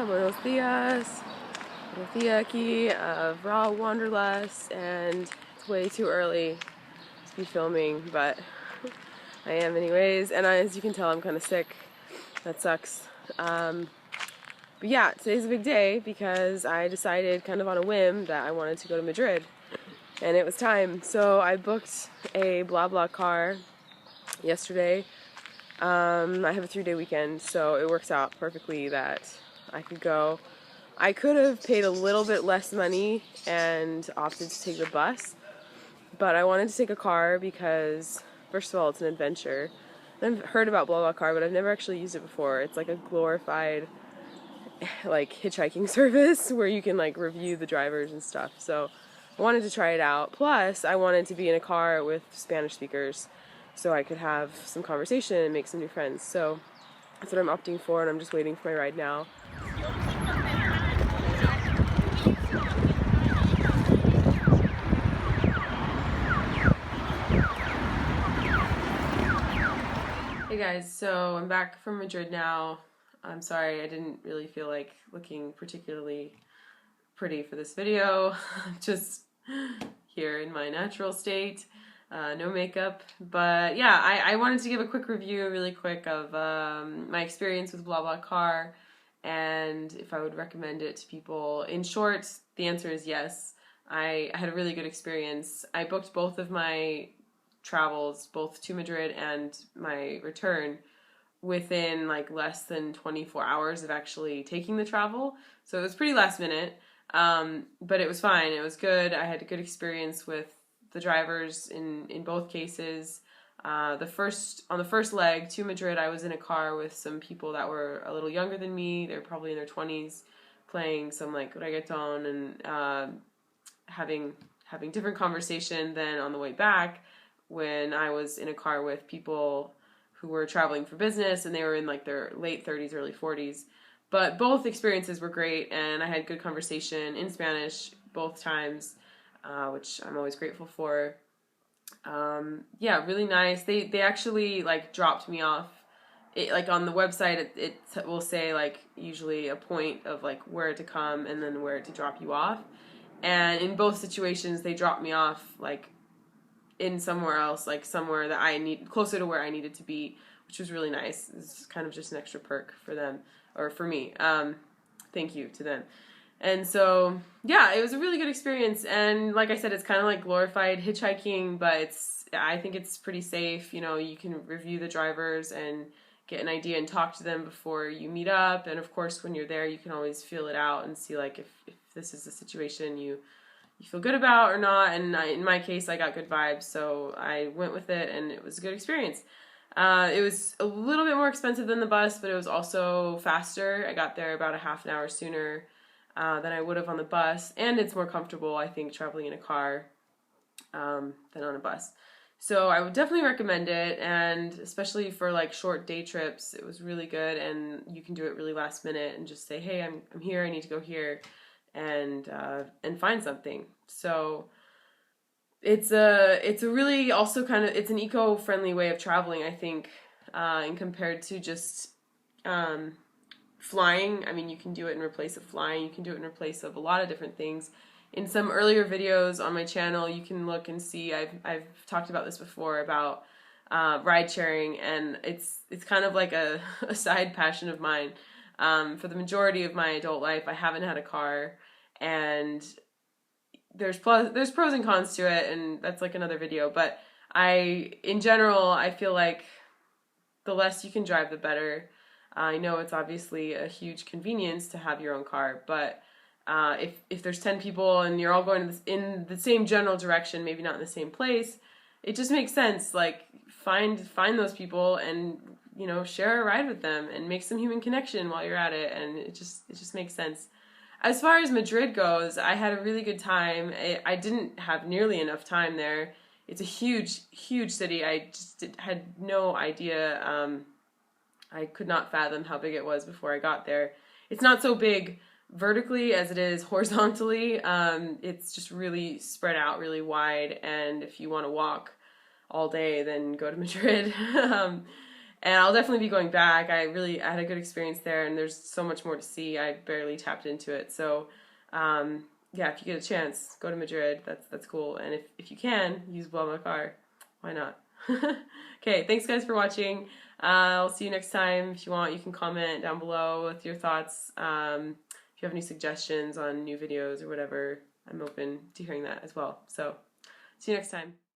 buenos dias. Dorothea aquí of Raw Wanderlust, and it's way too early to be filming, but I am anyways, and as you can tell, I'm kind of sick. That sucks. But yeah, today's a big day because I decided kind of on a whim that I wanted to go to Madrid, and it was time. So I booked a BlaBlaCar yesterday. I have a 3-day weekend, so it works out perfectly that I could go. I could have paid a little bit less money and opted to take the bus, but I wanted to take a car because, first of all, it's an adventure. I've heard about BlaBlaCar, but I've never actually used it before. It's like a glorified, like, hitchhiking service where you can, like, review the drivers and stuff. So I wanted to try it out. Plus, I wanted to be in a car with Spanish speakers so I could have some conversation and make some new friends. So that's what I'm opting for, and I'm just waiting for my ride now. Hey guys, so I'm back from Madrid now. I'm sorry, I didn't really feel like looking particularly pretty for this video. Just here in my natural state, no makeup. But yeah, I wanted to give a quick review really quick of my experience with BlaBlaCar and if I would recommend it to people. In short, the answer is yes. I had a really good experience. I booked both of my travels, both to Madrid and my return, within like less than 24 hours of actually taking the travel. So it was pretty last minute, but it was fine. It was good. I had a good experience with the drivers in both cases. On the first leg to Madrid, I was in a car with some people that were a little younger than me. They're probably in their 20s, playing some like reggaeton and having different conversation than on the way back, when I was in a car with people who were traveling for business and they were in like their late 30s, early 40s. But both experiences were great, and I had good conversation in Spanish both times, which I'm always grateful for. Yeah, really nice. They actually like dropped me off. It, like on the website, it will say like usually a point of like where to come and then where to drop you off. And in both situations, they dropped me off like in somewhere else, like somewhere that I need, closer to where I needed to be, which was really nice. It's kind of just an extra perk for them, or for me. Thank you to them. And so, yeah, it was a really good experience. And like I said, it's kind of like glorified hitchhiking, but I think it's pretty safe. You know, you can review the drivers and get an idea and talk to them before you meet up. And of course, when you're there, you can always feel it out and see like if this is a situation you feel good about or not. And in my case, I got good vibes, so I went with it, and it was a good experience. It was a little bit more expensive than the bus, but it was also faster. I got there about a half an hour sooner than I would have on the bus, and it's more comfortable, I think, traveling in a car than on a bus. So I would definitely recommend it, and especially for like short day trips, it was really good, and you can do it really last minute and just say, hey, I'm here, I need to go here, and find something. So it's a really also kind of, it's an eco-friendly way of traveling, I think, and compared to just flying. I mean, you can do it in place of flying. You can do it in place of a lot of different things. In some earlier videos on my channel, you can look and see, I've talked about this before, about ride sharing, and it's kind of like a side passion of mine. For the majority of my adult life, I haven't had a car, and there's pros and cons to it, and that's like another video. But in general, I feel like the less you can drive, the better. I know it's obviously a huge convenience to have your own car, but if there's 10 people and you're all going in the same general direction, maybe not in the same place, it just makes sense. Like find those people and, you know, share a ride with them and make some human connection while you're at it, and it just makes sense. As far as Madrid goes, I had a really good time. I didn't have nearly enough time there. It's a huge, huge city. I just had no idea. I could not fathom how big it was before I got there. It's not so big vertically as it is horizontally. It's just really spread out, really wide, and if you want to walk all day, then go to Madrid. And I'll definitely be going back. I had a good experience there, and there's so much more to see. I barely tapped into it. So, yeah, if you get a chance, go to Madrid. That's cool. And if you can, use BlaBlaCar. Why not? Okay, thanks guys for watching. I'll see you next time. If you want, you can comment down below with your thoughts. If you have any suggestions on new videos or whatever, I'm open to hearing that as well. So, see you next time.